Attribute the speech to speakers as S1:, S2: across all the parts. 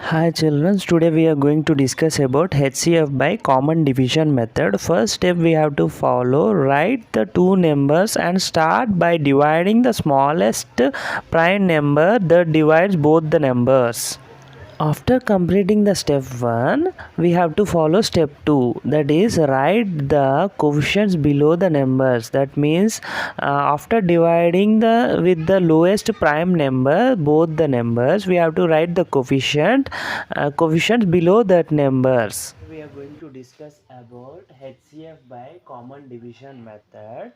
S1: Hi children, today we are going to discuss about HCF by common division method. First step we have to follow, write the two numbers and start by dividing the smallest prime number that divides both the numbers. After completing the step 1, we have to follow step 2, that is write the coefficients below the numbers. That means after dividing the with the lowest prime number both the numbers, we have to write the coefficients below that numbers. We are going to discuss about HCF by common division method.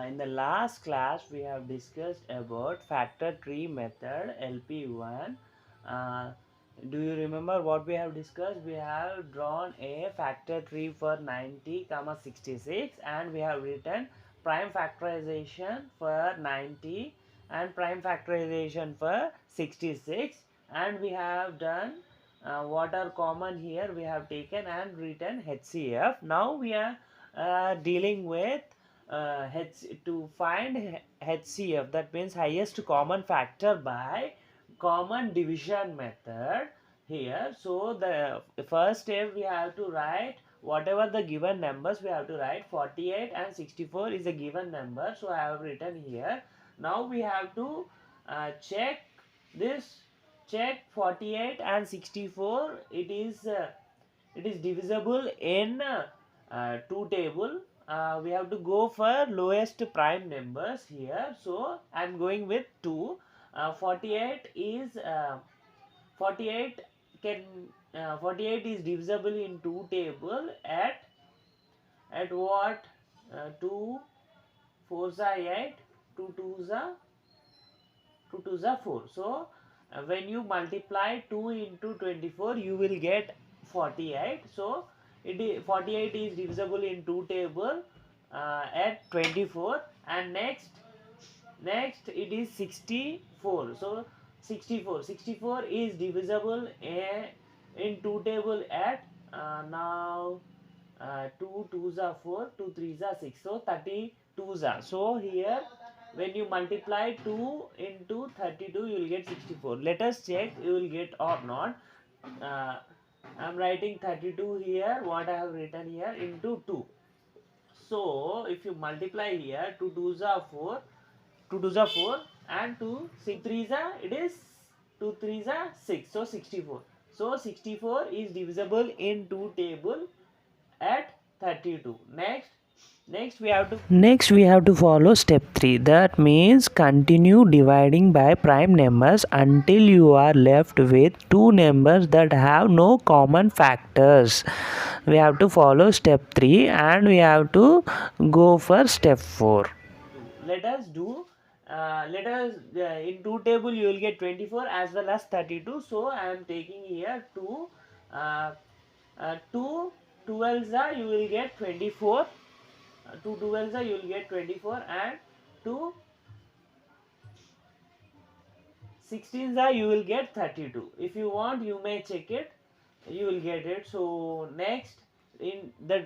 S1: In the last class we have discussed about factor tree method LP1. Do you remember what we have discussed? We have drawn a factor tree for 90, 66, and we have written prime factorization for 90 and prime factorization for 66, and we have done what are common here we have taken and written HCF. Now we are dealing with to find HCF, that means highest common factor by common division method here. So the first step we have to write whatever the given numbers, we have to write 48 and 64 is a given number, so I have written here. Now we have to check this, check 48 and 64, it is divisible in two table. We have to go for lowest prime numbers here, so I am going with 2. 48 is 48 can 48 is divisible in two table at what? 2 4s are 8, 2 2s are 2 2s are 4. So when you multiply 2 into 24 you will get 48. So 48 is divisible in two table at 24, and next it is 64. So 64 is divisible in two table at now 2 2s are 4, 2 3s are 6, so 32s are. So here when you multiply 2 into 32 you will get 64. Let us check you will get or not. uh, I'm writing 32 here, what I have written here, into 2. So if you multiply here, 2 2s are 4, 2 2s are 4, and 2 6 3s are, it is 2 3s are 6, so 64. So 64 is divisible in two table at 32. Next we have to follow step 3, that means continue dividing by prime numbers until you are left with two numbers that have no common factors. We have to follow step 3 and we have to go for step 4. Let us do in two table you will get 24 as well as 32. So I am taking here 2 uh, 2 12s are you will get 24, 2 12s are you will get 24, and 2 16s are you will get 32. If you want you may check it, you will get it. So next in the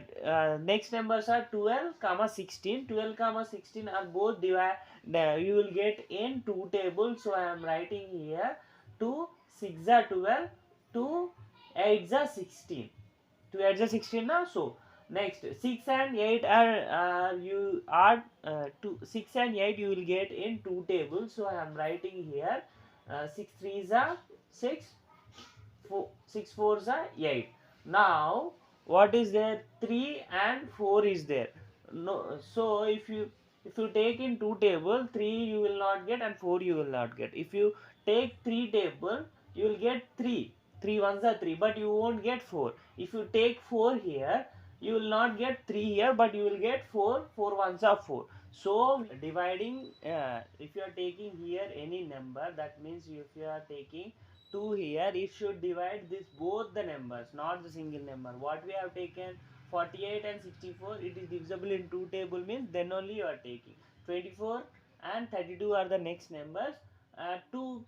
S1: next numbers are 12 comma 16. 12 comma 16 are both divide, you will get in two tables. So I am writing here 2 6 are 12, 2 8 are 16, 2 8 are 16 now. So next 6 and 8 are you are 2 6 and 8 you will get in two tables. So I am writing here 6 3s are 6, 6 4s are 8. Now what is there? 3 and 4 is there. No, so if you take in two table, 3 you will not get and 4 you will not get. If you take 3 table you will get 3, 3 ones are 3, but you won't get 4. If you take 4 here you will not get 3 here, but you will get 4, 4 ones are 4. So dividing, if you are taking here any number, that means if you are taking 2 here, it should divide this both the numbers, not the single number. What we have taken 48 and 64, it is divisible in two table, means then only you are taking 24 and 32 are the next numbers. Two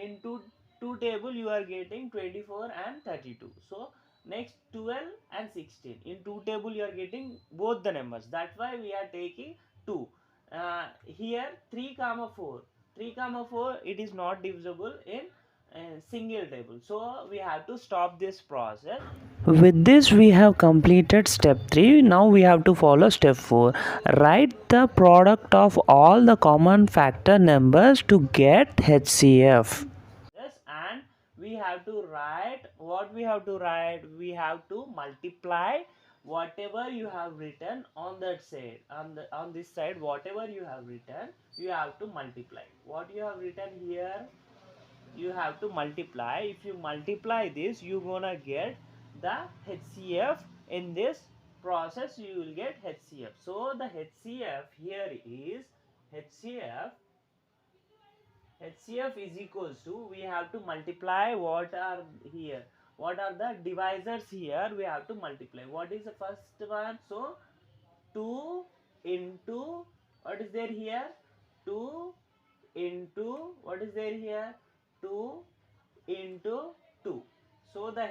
S1: in two table you are getting 24 and 32. So next 12 and 16 in two table you are getting both the numbers, that's why we are taking 2. Here 3 comma 4, 3 comma 4 it is not divisible in single table. So we have to stop this process. With this we have completed step 3. Now we have to follow step 4. Write the product of all the common factor numbers to get HCF. Yes, and we have to write what we have to write. We have to multiply whatever you have written on that side, on this side, whatever you have written, you have to multiply. What you have written here, you have to multiply. If you multiply this, you gonna get the HCF. In this process you will get HCF. So the HCF here is HCF is equals to, we have to multiply what are here, what are the divisors here, we have to multiply. What is the first one? So 2 into, what is there here, 2 into, what is there here, 2 into 2. So the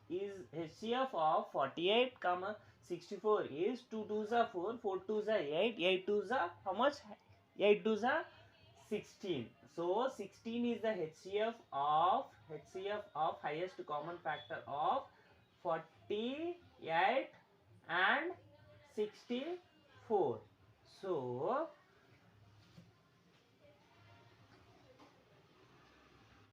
S1: is HCF of 48 comma 64 is 2 2s are 4, 4 2s are 8, 8 2s are how much, 8 2s are 16. So 16 is the HCF of highest common factor of 48 and 64. So